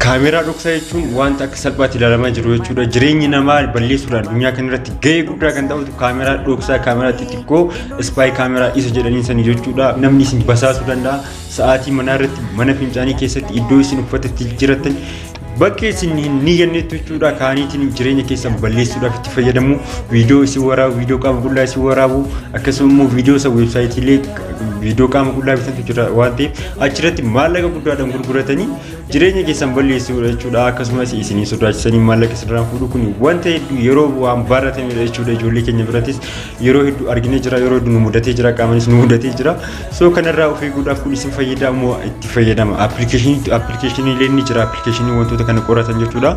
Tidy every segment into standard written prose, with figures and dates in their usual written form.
Kaameraa dhoksaa jechuun wanta akka salphaatti ilaalamaa jiru jechuudha. Jireenyi namaa balleessuudhaan addunyaa kanarratti gahee guddaa kan ta'u kaameraa dhoksaa, kaameraa xixiqqoo spy kaameraa isa jedhanii sanii jechuudha. Namni isin basaasuu danda'a. Sa'aatii manaa irratti mana fincaanii keessatti iddoo isin uffatatti jiratan bakka isin ni ganneettu jechuudha. Kaaniitiin jireenya keessan balleessuudhaaf itti fayyadamu. Viidiyoo isin waraabu, viidiyoo qaama qullaa isin waraabu, akkasumas immoo viidiyoo isa weebsaayitiilee viidiyoo qaama qullaa bitantu jira waan ta'eef achirratti maallaqa guddaadhaan gurguratanii jireenya keessan balleessuudha jechuudha. Akkasumas isinii sodaachisanii maallaqa sirraan fuudhu kun wanta hedduu yeroo waan baratamedha jechuudha. Ijoollee keenya birattis yeroo hedduu arginee jira, yeroo hedduu nu mudatee jira, qaamanis nu mudatee jira. So kanarraa of eeguudhaaf kun isin fayyadamu itti fayyadama. Appilikeeshiniilee ni jira, appilikeeshinii wantoota kana qoratan jechuudha.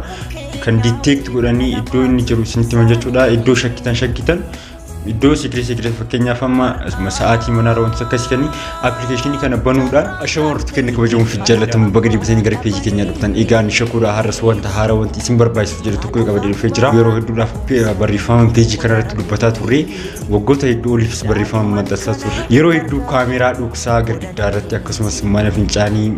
Kan detect godhanii iddoo inni jiru isinitti himan jechuudha. Iddoo shakkitan iddoo secret fakkeenyaaf amma sa'aatii manaa wantoota akkasii kenni appilikeeshinii kana banuudhaan shamarrootti kenna kabajamuuf jaallatamu baga deebitanii gara peejii keenyaa dhuftan. Eegaa shakuudha har'as wanta haaraa wanti isin barbaachisuuf jedhu tokko qabadee dhufee jira. Yeroo hedduudhaaf barreeffama peejii kanarratti dubbataa turre, waggoota hedduu oliifis barreeffama maxxansaa turre. Yeroo hedduu kaameraa dhoksaa girgiddaa irratti akkasumas mana fincaanii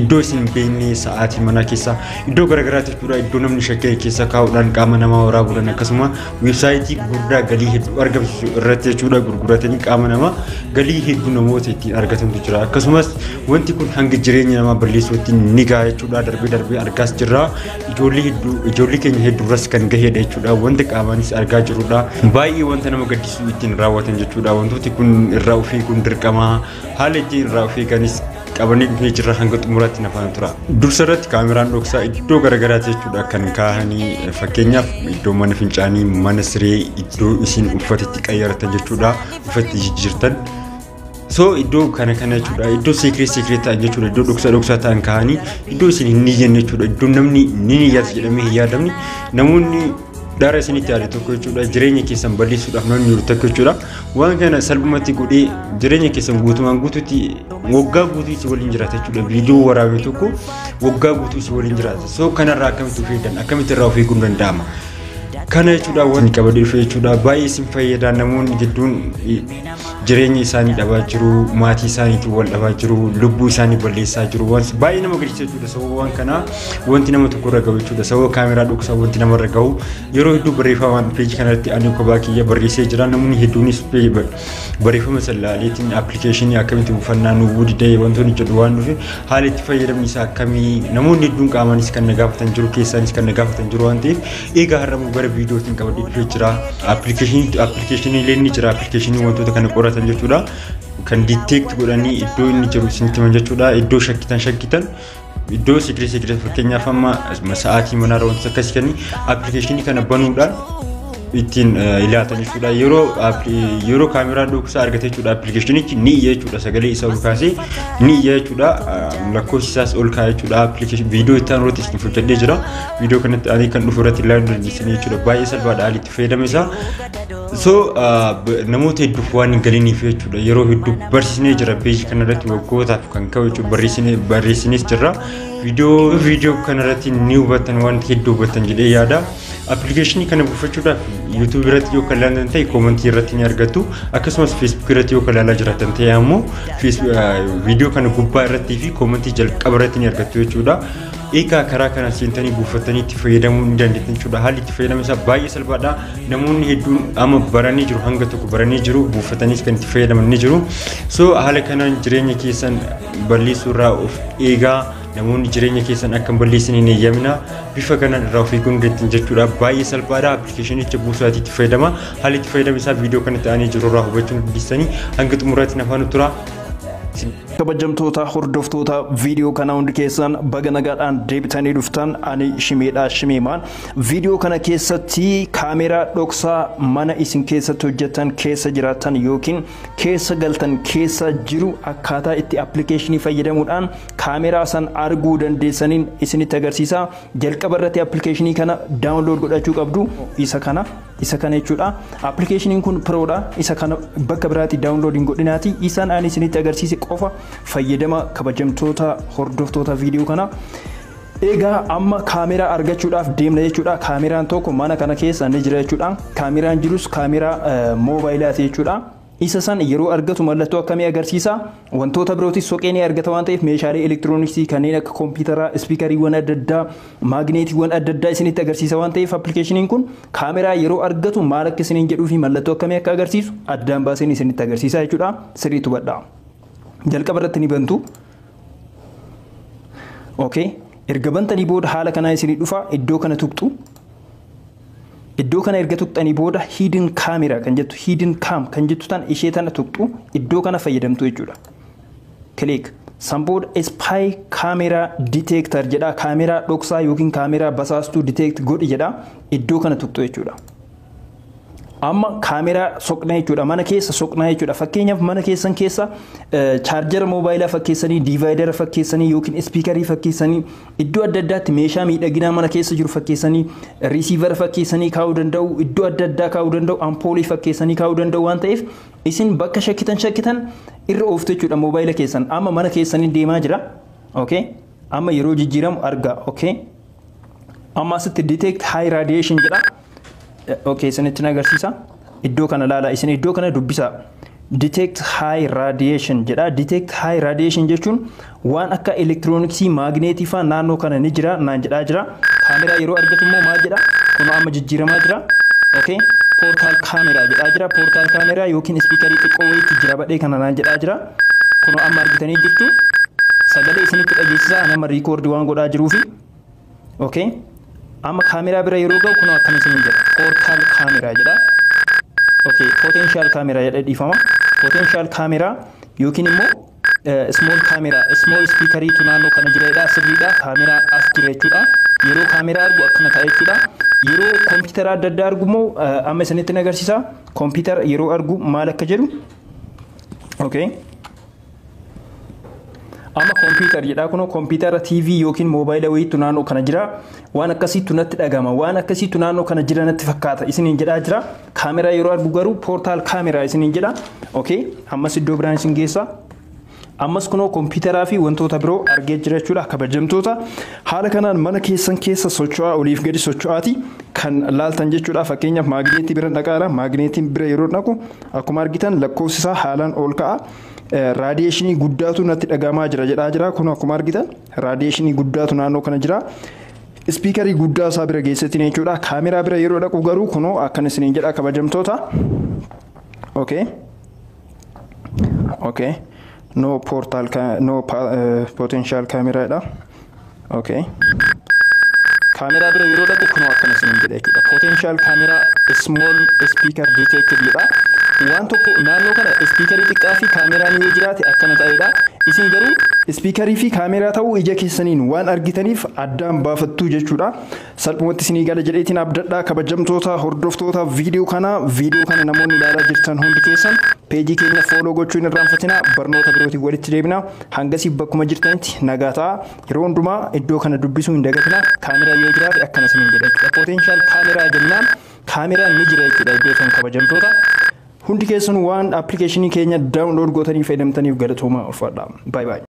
iddoo isin beekne sa'aatii manaa keessa iddoo garagaraatti jechuudha. Iddoo namni shakkii keessa kaa'uudhaan qaama namaa waraabuudhaan akkasuma weebsaayitii guddaa galii hedduu argamsiisu irratti jechuudha gurguratanii qaama namaa galii hedduu namoota ittiin argatantu jira. Akkasumas wanti kun hanga jireenya namaa balleessuu ittiin ni gaha jechuudha. Darbee argaas jirra. Ijoollee keenya hedduurras kan gahedha jechuudha. Wanta qaamaanis argaa jirudha. Baay'ee wanta nama gaddisuu ittiin raawwatan jechuudha. Wantooti kun irraa ofii kun dirqama haala ittiin irraa ofii kanis qabanii dhufee jirra hanga xumuraatti nafaan tura. Dursa irratti kaameraan dhoksaa iddoo garagaraatti jechuudha kan kaahanii fakkeenyaaf iddoo mana fincaanii, mana siree, iddoo isin uffatatti qayyaratan jechuudha, uffatti jijjiirtan. So iddoo kana jechuudha, iddoo secret ta'an jechuudha, iddoo dhoksaa ta'an kaahanii iddoo isin hin niyyanne jechuudha, iddoo namni ni niyyaata jedhamee hin yaadamne namoonni dara isinitti yaade tokko jechuudha. Jireenya keessan balleessuudhaaf namni jiru tokko jechuudha. Waan kana salphumatti godhee jireenya keessan guutumaan guutuutti waggaa guutuu isin waliin jiraata jechuudha. Viidiyoo waraabee tokko waggaa guutuu isin waliin jiraata. So kanarraa akkamitti of eegdan, akkamitti irraa of eeguun danda'ama? Kana jechuudha wanti qabadee dhufe jechuudha. Baay'ee isin fayyada. Namoonni gidduun jireenya isaanii dhabaa jiru, maatii isaaniitiin wal dhabaa jiru, lubbuu isaanii balleessaa jiru. Wanti baay'ee nama gaddisiisa jechuudha. Sababa waan kanaa wanti nama tokko irra gahu jechuudha. Sababa kaameraa dhoksaa wanti nama irra gahu yeroo hedduu barreeffamaan peejii kanarratti ani Qabaa kiyya barreessee jira. Namoonni hedduunis barreeffama sallaaleetiin appilikeeshinii akkamitti buufannaa nu didee wantoonni jedhu waan dhufe haala itti fayyadamni isaa akkamii namoonni hedduun qaamaanis kan na gaafatan jiru, keessaanis kan na gaafatan jiru waan ta'eef eegaa har'amuu gara viidiyootiin qabadee dhufee jira. Appilikeeshiniilee ni jira. Appilikeeshinii wantoota kana qoratan jechuudha. Kan detect godhanii iddoo inni jiru isinitti himan jechuudha. Iddoo shakkitan iddoo secret fakkeenyaaf amma sa'aatii manaa wantoota akkasii kenni appilikeeshinii kana banuudhaan ittiin ilaatan jechuudha. Yeroo kaameraa dhoksaa argate jechuudha appilikeeshinichi ni iyya jechuudha. Sagalee isaa ol kaasee ni iyya jechuudha. Lakkoofsi isaas ol kaa'ee jechuudha. Appilikeeshinii viidiyoo itti aanutti isin hojjedhee jira. Viidiyoo kanatti ani kan dhufu irratti ilaaluu dandeessanii jechuudha. Baay'ee salphaadha haalli itti fayyadama isaa. So namoota hedduuf waan hin galiniif jechuudha. Yeroo hedduu barsiisnee jira peejii kanarratti waggootaaf kan ka'u jechuudha. Barreessinees jirra. Viidiyoo kanarratti ni hubattan waan hedduu hubattan jedhee yaada. Appilikeeshinii kana buufachuudhaaf YouTube irratti yoo kan ilaalan ta'e koomentii irratti ni argattu. Akkasumas Facebook irratti yoo kan ilaalaa jiraatan ta'e ammoo viidiyoo kana gubbaa irratti fi koomentii jalqaba irratti ni argattu jechuudha. Eegaa karaa kana seentanii buufattanii itti fayyadamuu ni dandeettan jechuudha. Haalli itti fayyadama isaa baay'ee salphaadha. Namoonni hedduun amma baranii jiru, hanga tokko baranii jiru, buufataniis kan itti fayyadaman ni jiru. So haala kanaan jireenya keessan balleessuu irraa of eegaa. Namoonni jireenya keessan akka balleessan hin eeyyamina. Bifa kanaan irraa of eeguun dandeettan jechuudha. Baay'ee salphaadha. Appilikeeshinicha buusaatti itti fayyadama. Haalli itti fayyadama isaa viidiyoo kanatti aanee jiru irraa hubachuu dandeessanii hanga xumuraatti nafaan tura. kabajamtoota hordoftoota viidiyoo kana hundi keessan baga nagaadhaan deebitanii dhuftan ani shimeedha shimeemaan viidiyoo kana keessatti kaameraa dhoksaa mana isin keessatti hojjetan keessa jiraatan yookiin keessa galtan keessa jiru akkaataa itti appilikeeshinii fayyadamuudhaan kaameraa san arguu dandeessaniin isinitti agarsiisa jalqaba irratti appilikeeshinii kana daawunlood godhachuu qabdu isa kana jechuudha appilikeeshiniin kun proodha isa kana bakka biraatti daawunloodiin godhinaati isaan ani isinitti agarsiise qofa fayyadama kabajamtoota hordoftoota viidiyoo kana eegaa amma kaameraa argachuudhaaf deemna jechuudha kaameraan tokko mana kana keessa ni jira jechuudha kaameraan jirus kaameraa moobaayilaa jechuudha isa san yeroo argatu mallattoo akkamii agarsiisa wantoota birootis soqee ni argata waan ta'eef meeshaalee elektirooniksii kanneen akka kompiitaraa ispiikariiwwan adda addaa maagneetiiwwan adda addaa isinitti agarsiisa waan ta'eef appilikeeshiniin kun kaameraa yeroo argatu maal akka isiniin jedhuu fi mallattoo akkamii akka agarsiisu addaan baaseen isinitti agarsiisa jechuudha sirriitu hubadhaa jalqaba irratti ni bantu okay erga bantanii booda haala kanaa isinii dhufa iddoo kana tuqxu iddoo kana erga tuqxanii booda hidden camera kan jettu hidden cam kan jettu tan ishee tana tuqxu iddoo kana fayyadamtu jechuudha click san booda spy camera detector jedha kaameraa dhoksaa yookiin kaameraa basaastuu detect godhi jedha iddoo kana tuqxu jechuudha amma kaameraa soqnaa jechuudha mana keessa soqnaa jechuudha fakkeenyaaf mana keessan keessa chaarjera moobaayilaa fakkeessanii diivaayidara fakkeessanii yookiin ispiikarii fakkeessanii iddoo adda addaatti meeshaa miidhaginaa mana keessa jiru fakkeessanii riisiivara fakkeessanii kaa'uu danda'u iddoo adda addaa kaa'uu danda'u ampoolii fakkeessanii kaa'uu danda'u waan ta'eef isin bakka shakkitan irra ooftu jechuudha moobaayila keessan amma mana keessanii deemaa jira okay amma yeroo jijjiiramu argaa okay amma asitti detect high radiation jedha okay isinitti agarsiisa iddoo kana laala isin iddoo kana dubbisa detect high radiation jedha detect high radiation jechuun waan akka elektirooniksii maagneetii fa naannoo kana ni jira naan jedhaa jira kaameraa yeroo argatu immoo maal jedha kun amma jijjiiramaa jira okay portal kaameraa jedhaa jira portal kaameraa yookiin ispiikarii xiqqoo wayiitti jira badhee kana naan jedhaa jira kun amma argitanii jirtu sagalee isinitti dhageessisa nama riikoordi waan godhaa jiruufi okay amma kaameraa bira yeroo ga'u kun akkana isin jedha portal kaameraa jedha okay potential kaameraa jedha dhiifama potential kaameraa yookiin immoo small kaameraa small speakerii tu naannoo kana jira sirriidha kaameraa as jira jechuudha yeroo kaameraa argu akkana ta'e jechuudha yeroo kompiitara adda addaa argu immoo amma isinitti agarsiisa kompiitara yeroo argu maal akka jedhu okay amma kompiitar jedha kuno kompiitara TV yookiin moobaayila wayiitu naannoo kana jira waan akkasiitu natti dhagama waan akkasiitu naannoo kana jira natti fakkaata isiniin jedhaa jira kaameraa yeroo argu garuu portal kaameraa isiniin jedha okay ammas iddoo biraan isin geessa ammas kuno kompiitaraa fi wantoota biroo argee jira jechuudha kabajamtoota haala kanaan mana keessan keessa socho'aa oliif gadi socho'aati kan laaltan jechuudha fakkeenyaaf maagneetii bira dhaqaara maagneetiin bira yeroo dhaqu akkuma argitan lakkoofsi isaa haalaan ol ka'a raadiyeeshinii guddaatu natti dhagamaa jira jira kun akkuma argitan raadiyeeshinii guddaatu naannoo kana jira ispiikarii guddaa isaa bira geessetti jechuudha kaameraa bira yeroo dhaqu garuu kunoo akkana isiniin jedha kabajamtoota okay okay no portal no potential camera dha okay kaameraa bira yeroo dhaqu kunoo akkana isiniin jedha jechuudha potential camera small speaker detected jedha waan tokko naannoo kana ispiikarii xiqqaa fi kaameraan yoo jiraate akkana ta'edha isin garuu ispiikarii fi kaameraa ta'uu ija keessaniin waan argitaniif addaan baafattuu jechuudha salphumatti isinii gala jedheetiin abdadhaa kabajamtoota hordoftoota viidiyoo kana namoonni ilaalaa jirtan hundi keessan peejii keenya fooloo gochuu hin irraanfatinaa barnoota birootiin walitti deebina hangasii bakkuma jirtanitti nagaa ta'a yeroo hundumaa iddoo kana dubbisuu hin dagatinaa kaameraa yoo jiraate akkana isiniin jedha jechuudha potential kaameraa jennaan kaameraan ni jira jechuudha iddoo kan kabajamtoota hundi keessan waan appilikeeshinii keenya daawunlood gootanii fayyadamtaniif galatoomaa ulfaadha bye bye